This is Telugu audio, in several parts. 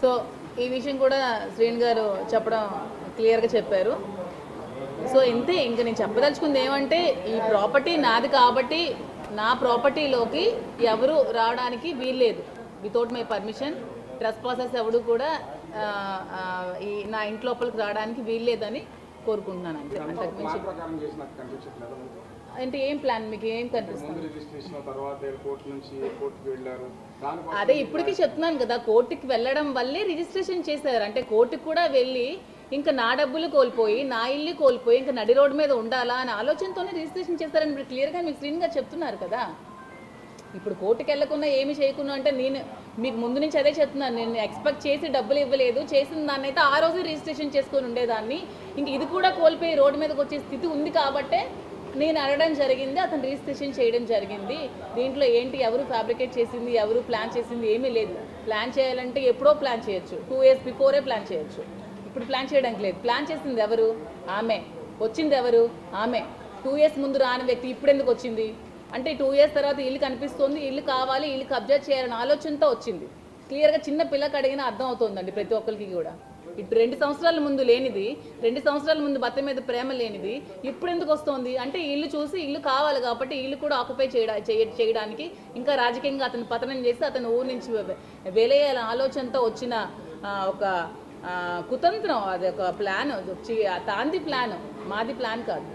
సో ఈ విషయం కూడా శ్రీను గారు చెప్పడం క్లియర్గా చెప్పారు. సో ఇంతే, ఇంకా నేను చెప్పదలుచుకుంది ఏమంటే, ఈ ప్రాపర్టీ నాది కాబట్టి నా ప్రాపర్టీలోకి ఎవరు రావడానికి వీల్లేదు. Without my permission trust process ఎవడు కూడా ఈ నా ఇంటి లోపలికి రావడానికి వీల్లేదని కోరుకుంటున్నాను. అంతే, అంతకుమించి అంటే ఏం ప్లాన్ మీకు ఏం కనిపిస్తుంది? అదే ఇప్పటికీ చెప్తున్నాను కదా, కోర్టుకి వెళ్ళడం వల్లే రిజిస్ట్రేషన్ చేశారు. అంటే కోర్టుకి కూడా వెళ్ళి ఇంకా నా డబ్బులు కోల్పోయి నా ఇల్లు కోల్పోయి ఇంకా నడి రోడ్డు మీద ఉండాలా అనే ఆలోచనతోనే రిజిస్ట్రేషన్ చేస్తారని ఇప్పుడు క్లియర్గా మీకు శ్రీను గారు చెప్తున్నారు కదా. ఇప్పుడు కోర్టుకి వెళ్ళకుండా ఏమి చేయకుండా అంటే నేను మీకు ముందు నుంచి అదే చెప్తున్నాను. నేను ఎక్స్పెక్ట్ చేసి డబ్బులు ఇవ్వలేదు, చేసిన దాన్ని అయితే ఆ రోజు రిజిస్ట్రేషన్ చేసుకొని ఉండేదాన్ని. ఇంక ఇది కూడా కోల్పోయి రోడ్డు మీదకి వచ్చే స్థితి ఉంది కాబట్టే నేను అడగడం జరిగింది, అతను రిజిస్ట్రేషన్ చేయడం జరిగింది. దీంట్లో ఏంటి, ఎవరు ఫ్యాబ్రికేట్ చేసింది, ఎవరు ప్లాన్ చేసింది ఏమీ లేదు. ప్లాన్ చేయాలంటే ఎప్పుడో ప్లాన్ చేయొచ్చు, 2 years బిఫోరే ప్లాన్ చేయొచ్చు. ఇప్పుడు ప్లాన్ చేయడానికి లేదు. ప్లాన్ చేసింది ఎవరు? ఆమె. వచ్చింది ఎవరు? ఆమె. 2 years ముందు రాని వ్యక్తి ఇప్పుడు ఎందుకు వచ్చింది అంటే 2 years తర్వాత ఇల్లు కనిపిస్తుంది, ఇల్లు కావాలి, ఇల్లు కబ్జా చేయాలనే ఆలోచనతో వచ్చింది. క్లియర్గా చిన్న పిల్లకి అడిగినా అర్థం అవుతుందండి ప్రతి ఒక్కరికి కూడా. ఇప్పుడు 2 సంవత్సరాల ముందు లేనిది, 2 సంవత్సరాల ముందు భర్త మీద ప్రేమ లేనిది ఇప్పుడు ఎందుకు వస్తుంది అంటే ఇల్లు చూసి ఇల్లు కావాలి కాబట్టి ఇల్లు కూడా ఆక్యుపై చేయడానికి ఇంకా రాజకీయంగా అతను పతనం చేసి అతను ఊరి నుంచి వెలేయాలనే ఆలోచనతో వచ్చిన ఒక కుతంత్రం. అది ఒక ప్లాన్, తాంది ప్లాన్, మాది ప్లాన్ కాదు.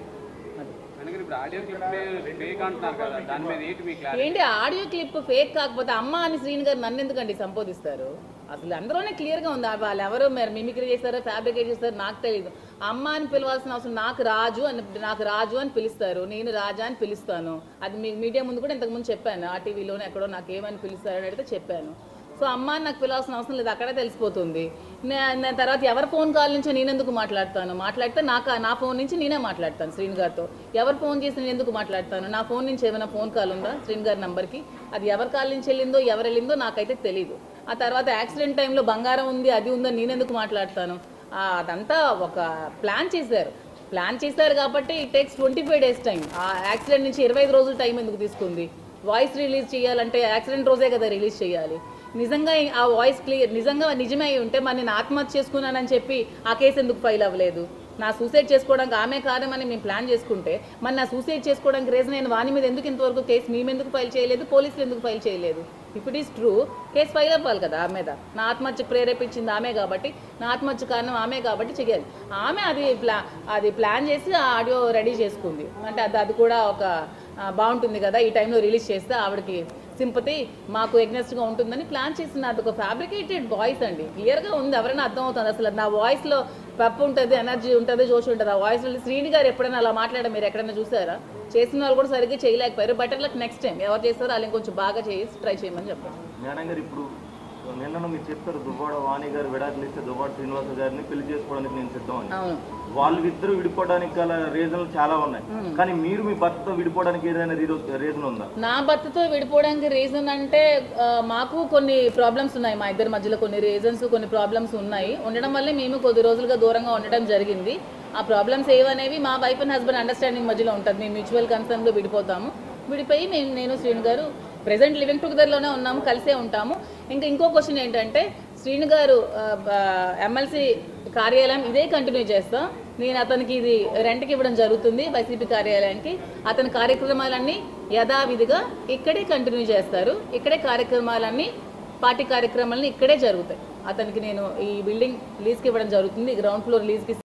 ఏంటి ఆడియో క్లిప్ ఫేక్ కాకపోతే అమ్మ అని శ్రీను గారు నన్ను ఎందుకండి సంబోధిస్తారు? అసలు అందులోనే క్లియర్గా ఉంది. వాళ్ళు ఎవరు మరి మిమిక్రీ చేస్తారో ఫ్యాబ్రికేట్ చేస్తారో నాకు తెలియదు. అమ్మ అని పిలవాల్సిన అవసరం, నాకు రాజు అని పిలుస్తారు, నేను రాజా అని పిలుస్తాను. అది మీకు మీడియా ముందు కూడా ఇంతకుముందు చెప్పాను, ఆ టీవీలోనే ఎక్కడో నాకు ఏమని పిలుస్తారు అని అడిగితే చెప్పాను. సో అమ్మ అని నాకు పిలవాల్సిన అవసరం లేదు, అక్కడే తెలిసిపోతుంది. నేను తర్వాత ఎవరి ఫోన్ కాల్ నుంచో నేను ఎందుకు మాట్లాడితే నా ఫోన్ నుంచి నేనే మాట్లాడతాను శ్రీను గారితో. ఎవరు ఫోన్ చేసి నేను ఎందుకు మాట్లాడతాను? నా ఫోన్ నుంచి ఏమైనా ఫోన్ కాల్ ఉందా శ్రీను గారి నెంబర్కి? అది ఎవరి కాల్ నుంచి వెళ్ళిందో ఎవరు వెళ్ళిందో నాకైతే తెలీదు. ఆ తర్వాత యాక్సిడెంట్ టైంలో బంగారం ఉంది అది ఉందని నేను ఎందుకు మాట్లాడతాను? అదంతా ఒక ప్లాన్ చేశారు కాబట్టి ఇట్ టేక్స్ 25 days టైం. ఆ యాక్సిడెంట్ నుంచి 25 రోజులు టైం ఎందుకు తీసుకుంది? వాయిస్ రిలీజ్ చేయాలంటే యాక్సిడెంట్ రోజే కదా రిలీజ్ చేయాలి. నిజంగా ఆ వాయిస్ నిజమే ఉంటే మరి నేను ఆత్మహత్య చేసుకున్నానని చెప్పి ఆ కేసు ఎందుకు ఫైల్ అవ్వలేదు? నా సూసైడ్ చేసుకోవడానికి ఆమె కారణమని మేము ప్లాన్ చేసుకుంటే మరి నా సూసైడ్ చేసుకోవడానికి రీజన్ నేను వాని మీద ఎందుకు ఇంతవరకు కేసు మేమెందుకు ఫైల్ చేయలేదు, పోలీసులు ఎందుకు ఫైల్ చేయలేదు? If it is true case file అవ్వాలి కదా ఆమె మీద. నా ఆత్మహత్యకు ప్రేరేపించింది ఆమె కాబట్టి, నా ఆత్మహత్య కారణం ఆమె కాబట్టి చేయాలి. ఆమె అది ప్లాన్ చేసి ఆ ఆడియో రెడీ చేసుకుంది అంటే అది కూడా ఒక బాగుంటుంది కదా, ఈ టైంలో రిలీజ్ చేస్తే ఆవిడకి సింపతి మాకు ఎగ్నెస్ట్గా ఉంటుందని ప్లాన్ చేసిన అది ఒక ఫ్యాబ్రికేటెడ్ వాయిస్ అండి. క్లియర్గా ఉంది, ఎవరైనా అర్థం అవుతుంది. అసలు నా వాయిస్లో పెప్ ఉంటుంది, ఎనర్జీ ఉంటుంది, జోష్ ఉంటుంది. ఆ వాయిస్లో శ్రీని గారు ఎప్పుడైనా అలా మాట్లాడారు మీరు ఎక్కడైనా చూసారా? చేసిన వాళ్ళు కూడా సరిగ్గా చేయలేకపోయారు. బెటర్ లక్ నెక్స్ట్ టైం ఎవరు చేస్తారో వాళ్ళని కొంచెం బాగా చేసి ట్రై చేయమని చెప్పారు. మేడం గారు ఇప్పుడు నిన్న మీరు చెప్పారు దువ్వాడ వాణి గారు విడాకులు ఇస్తే దువ్వాడ శ్రీనివాస గారిని పెళ్లి చేసుకోవడానికి నేను సిద్ధం అని. వాళ్ళిద్దరూ విడిపోవడానికి గల రీజన్లు చాలా ఉన్నాయి, కానీ మీరు మీ భర్తతో విడిపోవడానికి ఏదైనా రీజన్ ఉందా? నా భర్తతో విడిపోవడానికి రీజన్ అంటే మాకు కొన్ని ప్రాబ్లమ్స్ ఉన్నాయి, మా ఇద్దరి మధ్యలో కొన్ని రీజన్స్ కొన్ని ప్రాబ్లమ్స్ ఉన్నాయి. ఉండడం వల్లే మేము కొద్ది రోజులుగా దూరంగా ఉండడం జరిగింది. ఆ ప్రాబ్లమ్స్ ఏవనేవి మా వైఫ్ అండ్ హస్బెండ్ అండర్స్టాండింగ్ మధ్యలో ఉంటుంది. మేము మ్యూచువల్ కన్సర్న్లో విడిపోతాము. విడిపోయి నేను శ్రీను గారు ప్రెజెంట్ లివింగ్ టుగెదర్లోనే ఉన్నాము, కలిసే ఉంటాము. ఇంకో క్వశ్చన్ ఏంటంటే శ్రీను గారు ఎమ్మెల్సీ కార్యాలయం ఇదే కంటిన్యూ చేస్తాం. నేను అతనికి ఇది రెంట్కి ఇవ్వడం జరుగుతుంది వైసీపీ కార్యాలయానికి. అతని కార్యక్రమాలన్నీ యథావిధిగా ఇక్కడే కంటిన్యూ చేస్తారు. ఇక్కడే కార్యక్రమాలన్నీ పార్టీ కార్యక్రమాలన్నీ ఇక్కడే జరుగుతాయి. అతనికి నేను ఈ బిల్డింగ్ లీజ్కి ఇవ్వడం జరుగుతుంది, గ్రౌండ్ ఫ్లోర్ లీజ్కి